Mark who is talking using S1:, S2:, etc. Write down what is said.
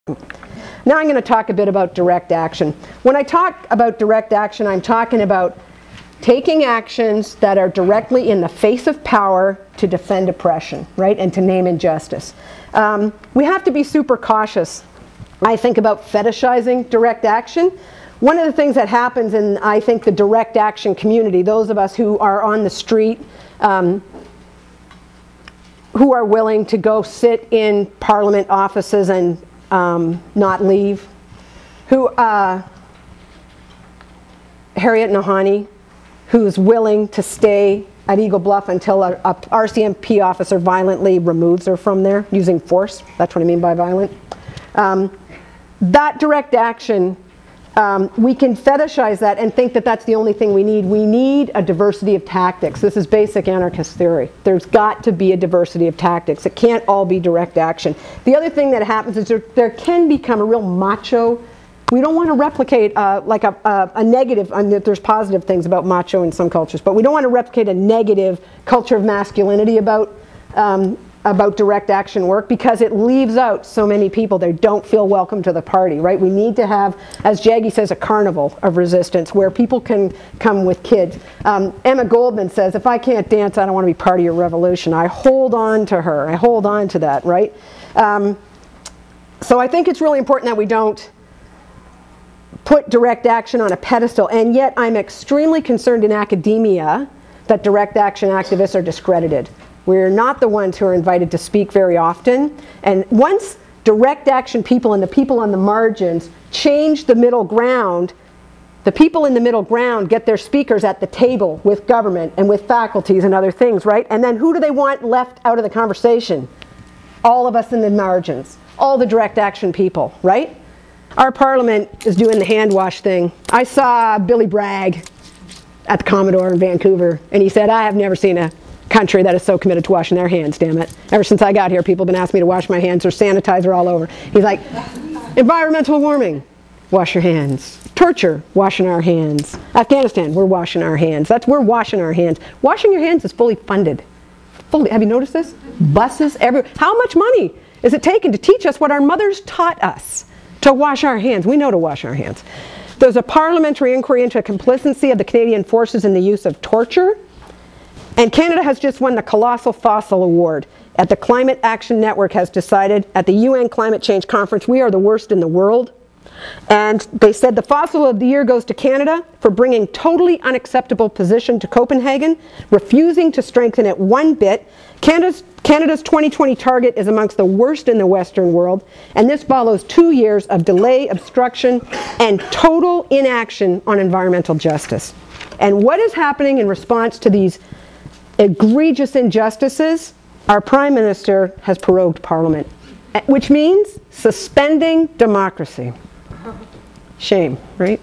S1: Now I'm going to talk a bit about direct action. When I talk about direct action, I'm talking about taking actions that are directly in the face of power to defend oppression, right, and to name injustice. We have to be super cautious, I think, about fetishizing direct action. One of the things that happens in, I think, the direct action community, those of us who are on the street, who are willing to go sit in parliament offices and not leave, who Harriet Nahani, who's willing to stay at Eagle Bluff until a RCMP officer violently removes her from there using force. That's what I mean by violent. That direct action, we can fetishize that and think that that's the only thing we need. We need a diversity of tactics. This is basic anarchist theory. There's got to be a diversity of tactics. It can't all be direct action. The other thing that happens is there can become a real macho. We don't want to replicate like a negative. I mean, there's positive things about macho in some cultures, but we don't want to replicate a negative culture of masculinity about direct action work, because it leaves out so many people. They don't feel welcome to the party, right? We need to have, as Jaggy says, a carnival of resistance where people can come with kids. Emma Goldman says, if I can't dance, I don't want to be part of your revolution. I hold on to her. I hold on to that, right? So I think it's really important that we don't put direct action on a pedestal, and yet I'm extremely concerned in academia that direct action activists are discredited. We're not the ones who are invited to speak very often. And once direct action people and the people on the margins change the middle ground, the people in the middle ground get their speakers at the table with government and with faculties and other things, right? And then who do they want left out of the conversation? All of us in the margins, all the direct action people, right? Our parliament is doing the hand wash thing. I saw Billy Bragg at the Commodore in Vancouver, and he said, I have never seen a country that is so committed to washing their hands, damn it. Ever since I got here, people have been asking me to wash my hands. There's sanitizer all over. He's like, environmental warming, wash your hands. Torture, washing our hands. Afghanistan, we're washing our hands. We're washing our hands. Washing your hands is fully funded. Have you noticed this? Buses, how much money is it taken to teach us what our mothers taught us? To wash our hands. We know to wash our hands. There's a parliamentary inquiry into complicity of the Canadian forces in the use of torture. And Canada has just won the Colossal Fossil Award. At the Climate Action Network has decided at the UN Climate Change Conference, we are the worst in the world. And they said the Fossil of the Year goes to Canada for bringing totally unacceptable position to Copenhagen, refusing to strengthen it one bit. Canada's 2020 target is amongst the worst in the Western world, and this follows 2 years of delay, obstruction, and total inaction on environmental justice. And what is happening in response to these egregious injustices? Our Prime Minister has prorogued Parliament, which means suspending democracy. Shame, right?